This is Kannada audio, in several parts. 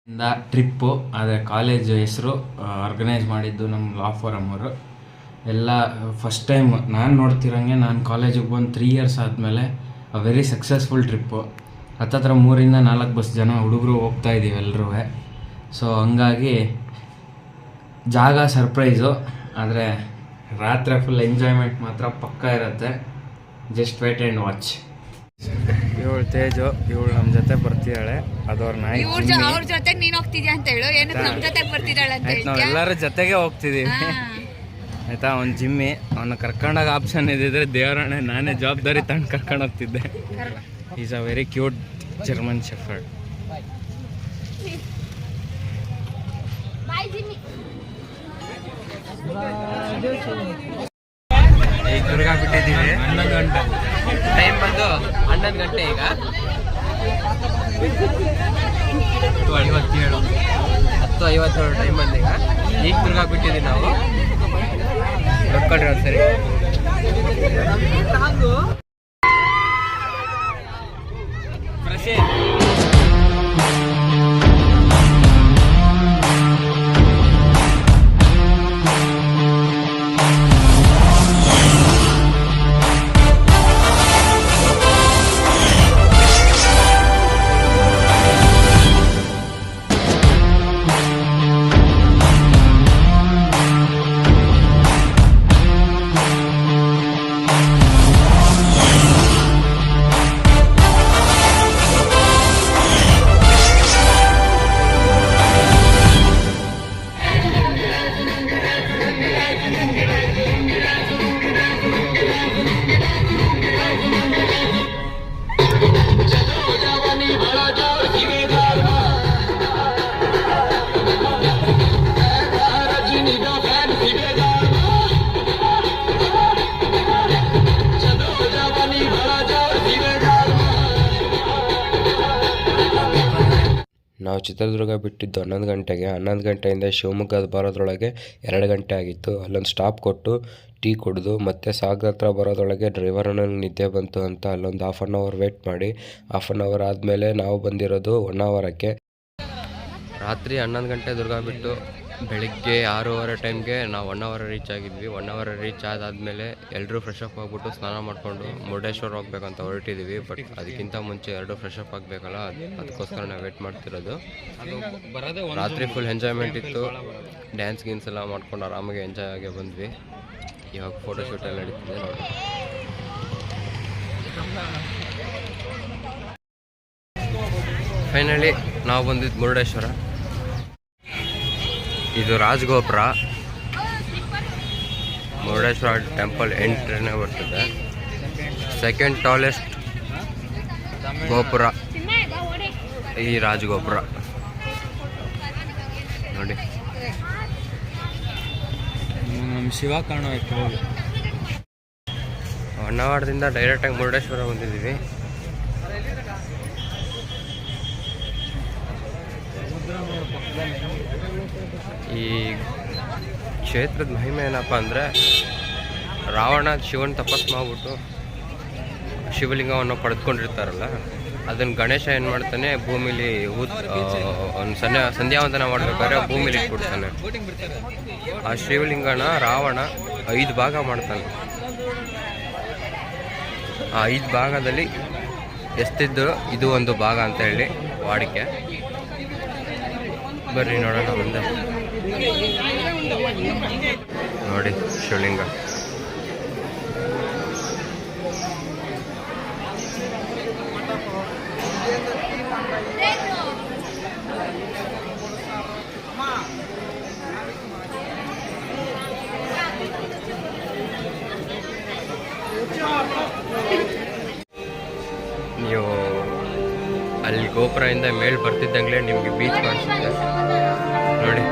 ಇಂದ ಟ್ರಿಪ್ಪು. ಆದರೆ ಕಾಲೇಜು ಹೆಸರು ಆರ್ಗನೈಸ್ ಮಾಡಿದ್ದು ನಮ್ಮ ಲಾ ಫೋರಮ್ ಅವರು. ಎಲ್ಲ ಫಸ್ಟ್ ಟೈಮ್ ನಾನು ನೋಡ್ತಿರೋಂಗೆ ನಾನು ಕಾಲೇಜಿಗೆ ಬಂದು 3 ಇಯರ್ಸ್ ಆದಮೇಲೆ ವೆರಿ ಸಕ್ಸಸ್ಫುಲ್ ಟ್ರಿಪ್ಪು. ಹತ್ತತ್ರ 3ರಿಂದ 4 ಬಸ್ ಜನ ಹುಡುಗರು ಹೋಗ್ತಾಯಿದ್ದೀವಿ ಎಲ್ಲರೂ. ಸೊ ಹಂಗಾಗಿ ಜಾಗ ಸರ್ಪ್ರೈಸು, ಆದರೆ ರಾತ್ರಿ ಫುಲ್ ಎಂಜಾಯ್ಮೆಂಟ್ ಮಾತ್ರ ಪಕ್ಕ ಇರುತ್ತೆ. Just wait and watch. ಇವಳು ತೇಜು, ಇವಳು ನಮ್ಮ ಜೊತೆ ಬರ್ತಿದ್ದಾಳೆ. ಅದವ್ರ ನಾಯಿ ಅವ್ರ ಜೊತೆಗೆ ನೀನು ಹೋಗ್ತಿದ್ಯಾ ಅಂತ ಹೇಳು. ಏನು ನಮ್ಮ ಜೊತೆಗೆ ಬರ್ತಿದ್ದಾಳೆ ಅಂತ ಹೇಳಿ ನಾವೆಲ್ಲರೂ ಜೊತೆಗೆ ಹೋಗ್ತಿದ್ದೀವಿ ಆಯಿತಾ. ಅವ್ನು ಜಿಮ್ಮಿ, ಅವನ್ನ ಕರ್ಕೊಂಡಾಗ ಆಪ್ಷನ್ ಇದ್ದಿದ್ರೆ ದೇವರಣ್ಣೆ ನಾನೇ ಜವಾಬ್ದಾರಿ ತಗೊಂಡು ಕರ್ಕೊಂಡು ಹೋಗ್ತಿದ್ದೆ. Is a very cute German shepherd. ಈಗ ದುರ್ಗಾ ಬಿಟ್ಟಿದ್ದೀವಿ. 11 ಗಂಟೆ ಟೈಮ್ ಬಂದು 11 ಗಂಟೆ. ಈಗ 10:57 ಟೈಮ್ ಬಂದು ಈಗ ದುರ್ಗಾ ಬಿಟ್ಟಿದ್ದೀವಿ ನಾವು. ನೋಡ್ಕೊಳ್ರಿ ಒಂದ್ಸರಿ. ನಾವು ಚಿತ್ರದುರ್ಗ ಬಿಟ್ಟಿದ್ದು 11 ಗಂಟೆಗೆ. 11 ಗಂಟೆಯಿಂದ ಶಿವಮೊಗ್ಗದ ಬರೋದ್ರೊಳಗೆ 2 ಗಂಟೆ ಆಗಿತ್ತು. ಅಲ್ಲೊಂದು ಸ್ಟಾಪ್ ಕೊಟ್ಟು ಟೀ ಕುಡಿದು ಮತ್ತೆ ಸಾಗರ ಹತ್ರ ಬರೋದ್ರೊಳಗೆ ಡ್ರೈವರ್ ನನಗೆ ನಿದ್ದೆ ಬಂತು ಅಂತ ಅಲ್ಲೊಂದು 1/2 ಅವರ್ ವೇಟ್ ಮಾಡಿ 1/2 ಅವರ್ ಆದಮೇಲೆ ನಾವು ಬಂದಿರೋದು 1 ಅವರಕ್ಕೆ. ರಾತ್ರಿ 11 ಗಂಟೆ ದುರ್ಗ ಬಿಟ್ಟು ಬೆಳಿಗ್ಗೆ 6:15 ಟೈಮ್ಗೆ ನಾವು 1 ಅವರ್ ರೀಚ್ ಆಗಿದ್ವಿ. 1 ಅವರ್ ರೀಚ್ ಆದಾದಮೇಲೆ ಎಲ್ಲರೂ ಫ್ರೆಶ್ ಅಪ್ ಆಗಿಬಿಟ್ಟು ಸ್ನಾನ ಮಾಡಿಕೊಂಡು ಮುರುಡೇಶ್ವರ ಹೋಗ್ಬೇಕಂತ ಹೊರಟಿದ್ದೀವಿ. ಬಟ್ ಅದಕ್ಕಿಂತ ಮುಂಚೆ ಎಲ್ಲರೂ ಫ್ರೆಶ್ ಅಪ್ ಆಗಬೇಕಲ್ಲ, ಅದಕ್ಕೋಸ್ಕರ ನಾವು ವೇಟ್ ಮಾಡ್ತಿರೋದು. ರಾತ್ರಿ ಫುಲ್ ಎಂಜಾಯ್ಮೆಂಟ್ ಇತ್ತು. ಡ್ಯಾನ್ಸ್ ಗೀನ್ಸ್ ಎಲ್ಲ ಮಾಡ್ಕೊಂಡು ಆರಾಮಾಗಿ ಎಂಜಾಯ್ ಆಗಿ ಬಂದ್ವಿ. ಇವಾಗ ಫೋಟೋಶೂಟ್ ಎಲ್ಲ ನಡೀತಿದೆ ನೋಡಿ. ಫೈನಲಿ ನಾವು ಬಂದಿದ್ದು ಮುರುಡೇಶ್ವರ. ಇದು ರಾಜಗೋಪುರ. ಮುರುಡೇಶ್ವರ ಟೆಂಪಲ್ ಎಂಟ್ರಿನೇ ಬರ್ತದೆ. ಸೆಕೆಂಡ್ ಟಾಲೆಸ್ಟ್ ಗೋಪುರ ಈ ರಾಜಗೋಪುರ ನೋಡಿ. ನಮ್ಮ ಶಿವ ಕಾಣೋಯ್ತು. 1 ಅವರ್ದಿಂದ ಡೈರೆಕ್ಟಾಗಿ ಮುರುಡೇಶ್ವರ ಬಂದಿದ್ದೀವಿ. ಈ ಕ್ಷೇತ್ರದ ಮಹಿಮೆ ಏನಪ್ಪ ಅಂದರೆ, ರಾವಣ ಶಿವನ ತಪಸ್ಸು ಮಾಡಿಬಿಟ್ಟು ಶಿವಲಿಂಗವನ್ನು ಪಡೆದುಕೊಂಡಿರ್ತಾರಲ್ಲ, ಅದನ್ನು ಗಣೇಶ ಏನು ಮಾಡ್ತಾನೆ, ಭೂಮಿಲಿ ಒಂದು ಸಂಧ್ಯಾವಂದನ ಮಾಡ್ಬೇಕಾದ್ರೆ ಭೂಮಿಲಿ ಇಟ್ಬಿಡ್ತಾನೆ. ಆ ಶಿವಲಿಂಗನ ರಾವಣ 5 ಭಾಗ ಮಾಡ್ತಾನೆ. ಆ 5 ಭಾಗದಲ್ಲಿ ಎಷ್ಟಿದ್ದು ಇದು ಒಂದು ಭಾಗ ಅಂತ ಹೇಳಿ ವಾಡಿಕೆ. ಬರ್ರಿ ನೋಡೋಣ ಮುಂದೆ. ನೋಡಿ ಶಿವಲಿಂಗ. ನೀವು ಅಲ್ಲಿ ಗೋಪುರದಿಂದ ಮೇಲ್ ಬರ್ತಿದ್ದಂಗೆ ನಿಮಗೆ ಬೀಚ್ ಕಾಣಿಸುತ್ತೆ ನೋಡಿ.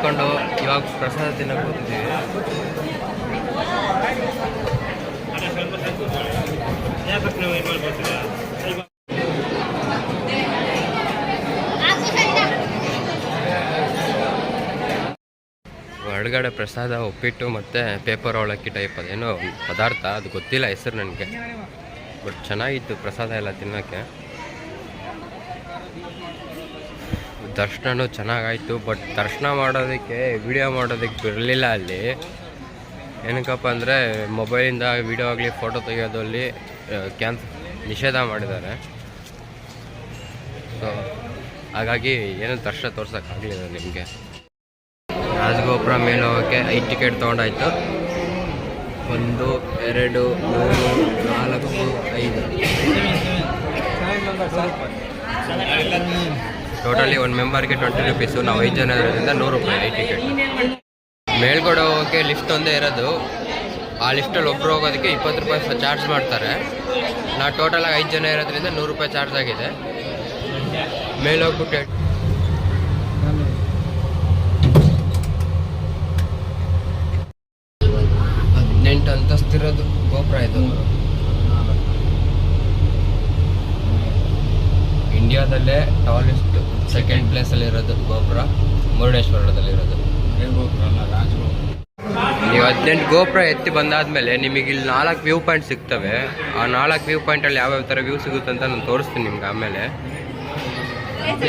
ಮುಗಿಸ್ಕೊಂಡು ಇವಾಗ ಪ್ರಸಾದ ತಿನ್ನಕ್ಕೆ ಹೋಗ್ತಿದ್ದೀವಿ. ಹೊರಗಡೆ ಪ್ರಸಾದ ಉಪ್ಪಿಟ್ಟು ಮತ್ತು ಪೇಪರ್ ಅವಲಕ್ಕಿ ಟೈಪ್ ಅದೇನೋ ಪದಾರ್ಥ, ಅದು ಗೊತ್ತಿಲ್ಲ ಹೆಸರು ನನಗೆ, ಬಟ್ ಚೆನ್ನಾಗಿತ್ತು ಪ್ರಸಾದ ಎಲ್ಲ ತಿನ್ನೋಕ್ಕೆ. ದರ್ಶನವೂ ಚೆನ್ನಾಗಾಯಿತು, ಬಟ್ ದರ್ಶನ ಮಾಡೋದಕ್ಕೆ ವಿಡಿಯೋ ಮಾಡೋದಕ್ಕೆ ಬಿರಲಿಲ್ಲ ಅಲ್ಲಿ. ಏನಕ್ಕಪ್ಪ ಅಂದರೆ ಮೊಬೈಲಿಂದ ವಿಡಿಯೋ ಆಗಲಿ ಫೋಟೋ ತೆಗೆಯೋದಲ್ಲಿ ನಿಷೇಧ ಮಾಡಿದ್ದಾರೆ. ಸೊ ಹಾಗಾಗಿ ಏನೋ ದರ್ಶನ ತೋರ್ಸೋಕ್ಕಾಗಲಿಲ್ಲ ನಿಮಗೆ. ರಾಜಗೋಪುರ ಮೇಲೆ ಹೋಗೋಕ್ಕೆ 5 ಟಿಕೆಟ್ ತೊಗೊಂಡಾಯ್ತು. 1, 2, 3, 4, 5 ಟೋಟಲಿ ಒಂದು ಮೆಂಬರ್ಗೆ 20 ರೂಪೀಸು. ನಾವು 5 ಜನ ಇರೋದ್ರಿಂದ 100 ರೂಪಾಯಿ 5 ಟಿಕೆಟ್. ಮೇಲ್ಗಡೆ ಹೋಗೋಕ್ಕೆ ಲಿಫ್ಟ್ ಒಂದೇ ಇರೋದು. ಆ ಲಿಫ್ಟಲ್ಲಿ ಒಬ್ಬರು ಹೋಗೋದಕ್ಕೆ 20 ರೂಪಾಯಿ ಚಾರ್ಜ್ ಮಾಡ್ತಾರೆ. ನಾವು ಟೋಟಲಾಗಿ 5 ಜನ ಇರೋದ್ರಿಂದ 100 ರೂಪಾಯಿ ಚಾರ್ಜ್ ಆಗಿದೆ. ಮೇಲೆ ಹೋಗ್ಬಿಟ್ಟು 18 ಅಂತಸ್ತಿರೋದು ಗೋಪುರ ಇದು. ಇಂಡಿಯಾದಲ್ಲೇ ಟಾಲೆಸ್ಟ್ ಸೆಕೆಂಡ್ ಪ್ಲೇಸಲ್ಲಿ ಇರೋದು ಗೋಪುರ ಮುರುಡೇಶ್ವರದಲ್ಲಿರೋದು. ನೀವು 18 ಗೋಪುರ ಎತ್ತಿ ಬಂದಾದ್ಮೇಲೆ ನಿಮಗೆ ಇಲ್ಲಿ 4 ವ್ಯೂ ಪಾಯಿಂಟ್ ಸಿಗ್ತವೆ. ಆ 4 ವ್ಯೂ ಪಾಯಿಂಟಲ್ಲಿ ಯಾವ್ಯಾವ ಥರ ವ್ಯೂ ಸಿಗುತ್ತೆ ಅಂತ ನಾನು ತೋರಿಸ್ತೀನಿ ನಿಮ್ಗೆ ಆಮೇಲೆ.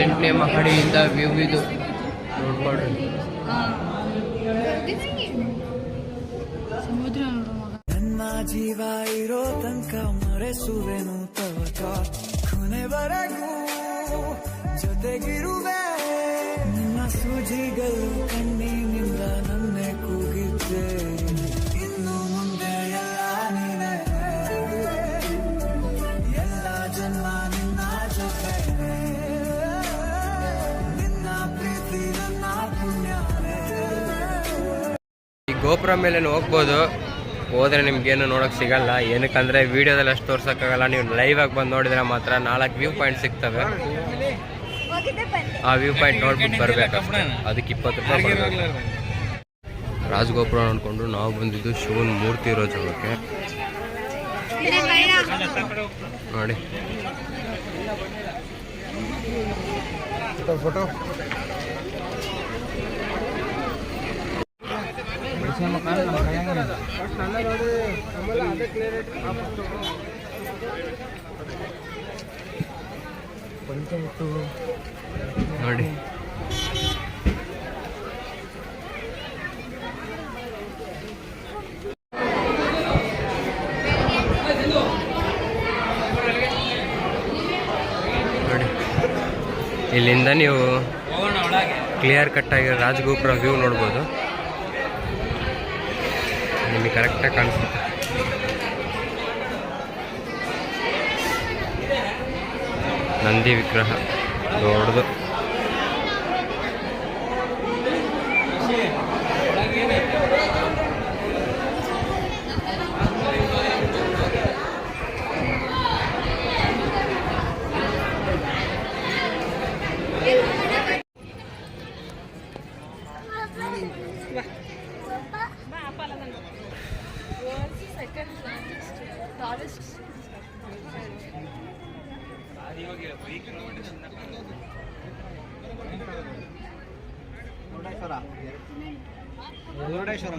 8ನೇ ಮಹಡಿಯಿಂದ ವ್ಯೂ ಇದು ನೋಡ್ಕೊಡ್ರಿ. ನನ್ನ ಜೀವ ಇರೋ ತನಕ ಮರೆಸುವೆನು ತವಕ, ಕೊನೆವರೆಗೂ ಜೊತೆಗಿರುವೆ. ನಿನ್ನ ಸೂಜಿಗಳು ಕಣ್ಣಿನಿಂದ ನನ್ನೆ ಕೂಗಿದ್ದೆ. ಇನ್ನು ಮುಂದೆ ಎಲ್ಲ ನೀನೆ, ಎಲ್ಲ ಜನ್ಮ ನಿನ್ನ ಜೊತೆ. ನಿನ್ನ ಪ್ರೀತಿ ನನ್ನ ಪುಣ್ಯನೇ. ಈ ಗೋಪುರ ಮೇಲೆ ಹೋಗ್ಬೋದು, ಹೋದರೆ ನಿಮ್ಗೇನು ನೋಡೋಕೆ ಸಿಗಲ್ಲ. ಏನಕ್ಕಂದರೆ ವೀಡಿಯೋದಲ್ಲಿ ಅಷ್ಟು ತೋರ್ಸೋಕ್ಕಾಗಲ್ಲ. ನೀವು ಲೈವ್ ಆಗಿ ಬಂದು ನೋಡಿದ್ರೆ ಮಾತ್ರ 4 ವ್ಯೂ ಪಾಯಿಂಟ್ ಸಿಗ್ತವೆ. ಆ ವ್ಯೂ ಪಾಯಿಂಟ್ ನೋಡ್ಬಿಟ್ಟು ಬರಬೇಕು, ಅದಕ್ಕೆ 20 ರೂಪಾಯಿ ಬರಬೇಕು. ರಾಜಗೋಪುರ ನೋಡಿಕೊಂಡು ನಾವು ಬಂದಿದ್ದು ಶಿವನ ಮೂರ್ತಿ ಇರೋ ಜಾಗಕ್ಕೆ ನೋಡಿ. ಫೋಟೋ ನೋಡಿ. ನೋಡಿ ಇಲ್ಲಿಂದ ನೀವು ಕ್ಲಿಯರ್ ಕಟ್ ಆಗಿರೋ ರಾಜಗೋಪುರ ವ್ಯೂ ನೋಡ್ಬೋದು. ನಿಮಗೆ ಕರೆಕ್ಟಾಗಿ ಕಾಣಿಸುತ್ತೆ. ನಂದಿ ವಿಗ್ರಹ ದೊಡ್ಡದು.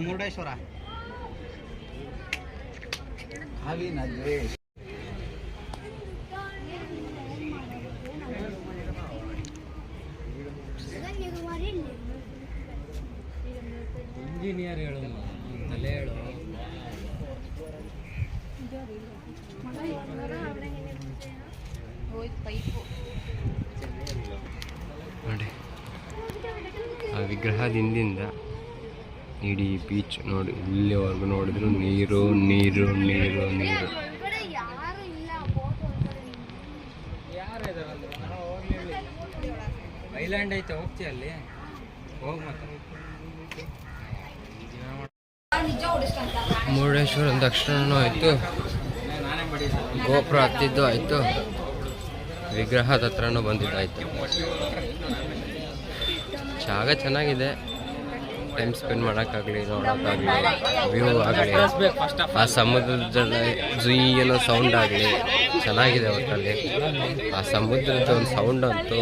ಮುರುಡೇಶ್ವರ ಹಾವಿನಲ್ಲಿ ಇಂಜಿನಿಯರ್ ಹೇಳು, ತಲೆ ಹೇಳು. ನೋಡಿ ಆ ವಿಗ್ರಹದ ಹಿಂದಿಂದ ಇಡೀ ಬೀಚ್ ನೋಡಿ, ಇಲ್ಲಿವರೆಗೂ ನೋಡಿದ್ರು ನೀರು ನೀರು ನೀರು ನೀರು. ಐಲ್ಯಾಂಡ್ ಐತೆ, ಹೋಗ್ತೀಯ ಅಲ್ಲಿ? ಹೋಗಿ ಮತ್ತೆ. ಮುರುಡೇಶ್ವರ ದಕ್ಷಿಣನೂ ಆಯಿತು, ಗೋಪುರ ಹತ್ತಿದ್ದು ಆಯಿತು, ವಿಗ್ರಹದ ಹತ್ರನೂ ಬಂದಿದ್ದಾಯಿತು. ಜಾಗ ಚೆನ್ನಾಗಿದೆ, ಟೈಮ್ ಸ್ಪೆಂಡ್ ಮಾಡೋಕ್ಕಾಗಲಿ ನೋಡೋಕ್ಕಾಗಲಿ ವ್ಯೂ ಆಗಲಿ ಆ ಸಮುದ್ರದ ಜುಯ್ ಅನ್ನೋ ಸೌಂಡ್ ಆಗಲಿ ಚೆನ್ನಾಗಿದೆ ಒಟ್ಟಲ್ಲಿ. ಆ ಸಮುದ್ರದ ಒಂದು ಸೌಂಡ್ ಅಂತೂ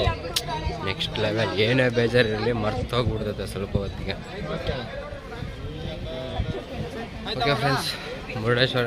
ನೆಕ್ಸ್ಟ್ ಲೆವೆಲ್. ಏನೇ ಬೇಜಾರಿರಲಿ ಮರ್ತೋಗ್ಬಿಡ್ತದೆ ಸ್ವಲ್ಪ ಹೊತ್ತಿಗೆ. Okay friends, Murudeshwar